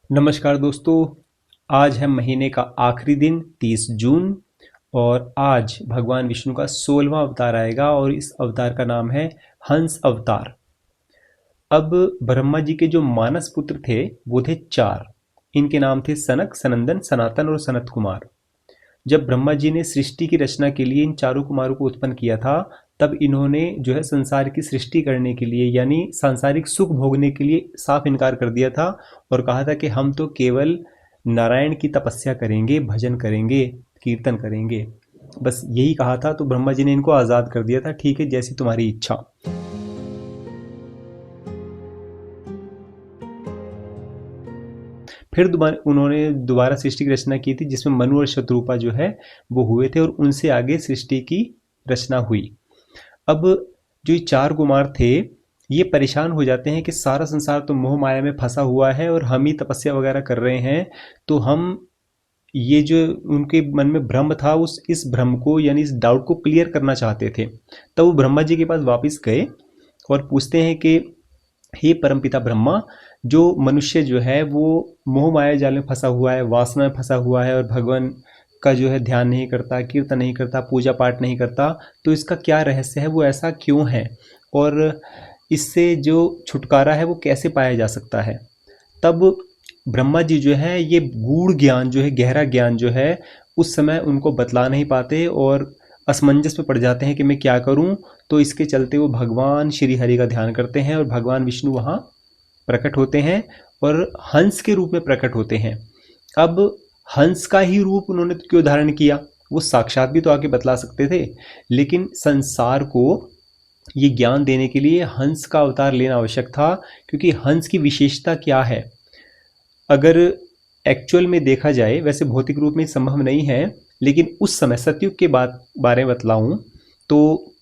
नमस्कार दोस्तों। आज है महीने का आखिरी दिन 30 जून और आज भगवान विष्णु का 16वां अवतार आएगा और इस अवतार का नाम है हंस अवतार। अब ब्रह्मा जी के जो मानस पुत्र थे वो थे चार। इनके नाम थे सनक, सनंदन, सनातन और सनत कुमार। जब ब्रह्मा जी ने सृष्टि की रचना के लिए इन चारों कुमारों को उत्पन्न किया था तब इन्होंने जो है संसार की सृष्टि करने के लिए यानी सांसारिक सुख भोगने के लिए साफ इनकार कर दिया था और कहा था कि हम तो केवल नारायण की तपस्या करेंगे, भजन करेंगे, कीर्तन करेंगे, बस यही कहा था। तो ब्रह्मा जी ने इनको आज़ाद कर दिया था, ठीक है जैसी तुम्हारी इच्छा। फिर उन्होंने दोबारा सृष्टि की रचना की थी जिसमें मनु और शत्रुपा जो है वो हुए थे और उनसे आगे सृष्टि की रचना हुई। अब जो ये चार कुमार थे ये परेशान हो जाते हैं कि सारा संसार तो मोह माया में फंसा हुआ है और हम ही तपस्या वगैरह कर रहे हैं, तो हम ये जो उनके मन में भ्रम था उस इस भ्रम को यानी इस डाउट को क्लियर करना चाहते थे। तब वो ब्रह्मा जी के पास वापस गए और पूछते हैं कि हे परमपिता ब्रह्मा, जो मनुष्य जो है वो मोह माया जाल में फंसा हुआ है, वासना में फंसा हुआ है और भगवान का जो है ध्यान नहीं करता, कीर्तन नहीं करता, पूजा पाठ नहीं करता, तो इसका क्या रहस्य है, वो ऐसा क्यों है और इससे जो छुटकारा है वो कैसे पाया जा सकता है। तब ब्रह्मा जी जो है ये गूढ़ ज्ञान जो है, गहरा ज्ञान जो है उस समय उनको बतला नहीं पाते और असमंजस में पड़ जाते हैं कि मैं क्या करूं। तो इसके चलते वो भगवान श्री हरि का ध्यान करते हैं और भगवान विष्णु वहाँ प्रकट होते हैं और हंस के रूप में प्रकट होते हैं। अब हंस का ही रूप उन्होंने क्यों धारण किया, वो साक्षात भी तो आके बतला सकते थे, लेकिन संसार को ये ज्ञान देने के लिए हंस का अवतार लेना आवश्यक था। क्योंकि हंस की विशेषता क्या है, अगर एक्चुअल में देखा जाए, वैसे भौतिक रूप में संभव नहीं है, लेकिन उस समय सतयुग के बारे में बतलाऊं तो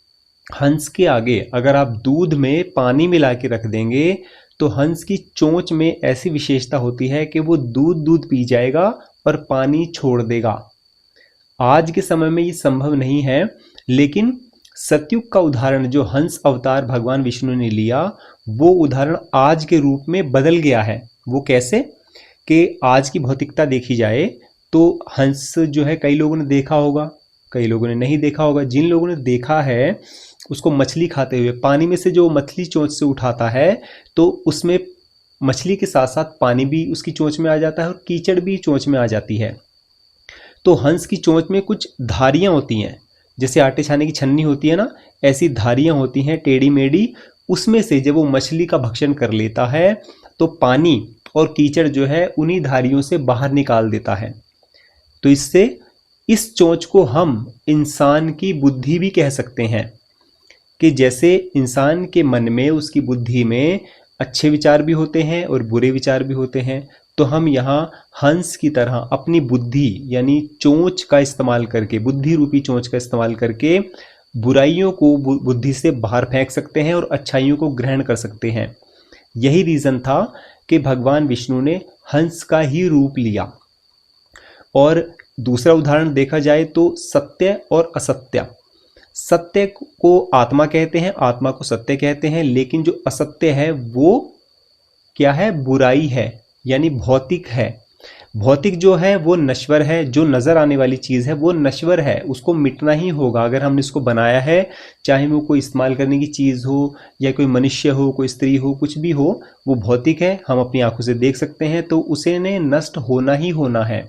हंस के आगे अगर आप दूध में पानी मिला के रख देंगे तो हंस की चोंच में ऐसी विशेषता होती है कि वो दूध दूध पी जाएगा और पानी छोड़ देगा। आज के समय में ये संभव नहीं है, लेकिन सतयुग का उदाहरण जो हंस अवतार भगवान विष्णु ने लिया वो उदाहरण आज के रूप में बदल गया है। वो कैसे कि आज की भौतिकता देखी जाए तो हंस जो है कई लोगों ने देखा होगा, कई लोगों ने नहीं देखा होगा। जिन लोगों ने देखा है उसको मछली खाते हुए, पानी में से जो मछली चोंच से उठाता है तो उसमें मछली के साथ साथ पानी भी उसकी चोंच में आ जाता है और कीचड़ भी चोंच में आ जाती है। तो हंस की चोंच में कुछ धारियां होती हैं, जैसे आटे छाने की छन्नी होती है ना, ऐसी धारियां होती हैं टेढ़ी मेढ़ी। उसमें से जब वो मछली का भक्षण कर लेता है तो पानी और कीचड़ जो है उन्हीं धारियों से बाहर निकाल देता है। तो इससे इस चोंच को हम इंसान की बुद्धि भी कह सकते हैं कि जैसे इंसान के मन में, उसकी बुद्धि में अच्छे विचार भी होते हैं और बुरे विचार भी होते हैं, तो हम यहाँ हंस की तरह अपनी बुद्धि यानी चोंच का इस्तेमाल करके, बुद्धि रूपी चोंच का इस्तेमाल करके बुराइयों को बुद्धि से बाहर फेंक सकते हैं और अच्छाइयों को ग्रहण कर सकते हैं। यही रीज़न था कि भगवान विष्णु ने हंस का ही रूप लिया। और दूसरा उदाहरण देखा जाए तो सत्य और असत्य। सत्य को आत्मा कहते हैं, आत्मा को सत्य कहते हैं, लेकिन जो असत्य है वो क्या है, बुराई है, यानी भौतिक है। भौतिक जो है वो नश्वर है, जो नज़र आने वाली चीज़ है वो नश्वर है, उसको मिटना ही होगा। अगर हमने इसको बनाया है, चाहे वो कोई इस्तेमाल करने की चीज़ हो या कोई मनुष्य हो, कोई स्त्री हो, कुछ भी हो, वो भौतिक है, हम अपनी आंखों से देख सकते हैं, तो उसे ने नष्ट होना ही होना है।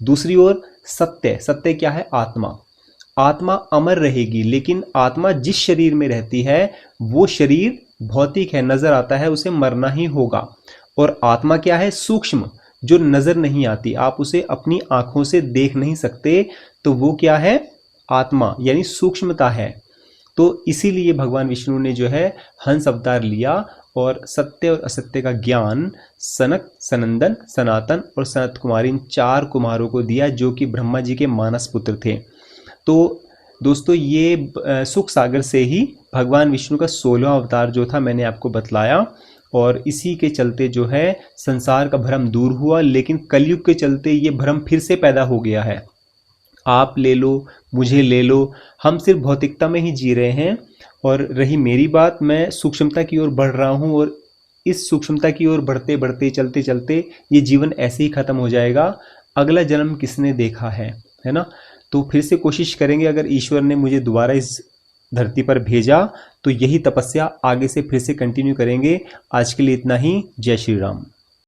दूसरी ओर सत्य, सत्य क्या है, आत्मा। आत्मा अमर रहेगी, लेकिन आत्मा जिस शरीर में रहती है वो शरीर भौतिक है, नजर आता है, उसे मरना ही होगा। और आत्मा क्या है, सूक्ष्म, जो नजर नहीं आती, आप उसे अपनी आंखों से देख नहीं सकते, तो वो क्या है, आत्मा यानी सूक्ष्मता है। तो इसीलिए भगवान विष्णु ने जो है हंस अवतार लिया और सत्य और असत्य का ज्ञान सनक, सनंदन, सनातन और सनत कुमार, इन चार कुमारों को दिया जो कि ब्रह्मा जी के मानस पुत्र थे। तो दोस्तों ये सुख सागर से ही भगवान विष्णु का 16वां अवतार जो था मैंने आपको बतलाया, और इसी के चलते जो है संसार का भ्रम दूर हुआ। लेकिन कलयुग के चलते ये भ्रम फिर से पैदा हो गया है। आप ले लो, मुझे ले लो, हम सिर्फ भौतिकता में ही जी रहे हैं। और रही मेरी बात, मैं सूक्ष्मता की ओर बढ़ रहा हूँ और इस सूक्ष्मता की ओर बढ़ते बढ़ते चलते चलते ये जीवन ऐसे ही खत्म हो जाएगा। अगला जन्म किसने देखा है ना। तो फिर से कोशिश करेंगे, अगर ईश्वर ने मुझे दोबारा इस धरती पर भेजा तो यही तपस्या आगे से फिर से कंटिन्यू करेंगे। आज के लिए इतना ही। जय श्री राम।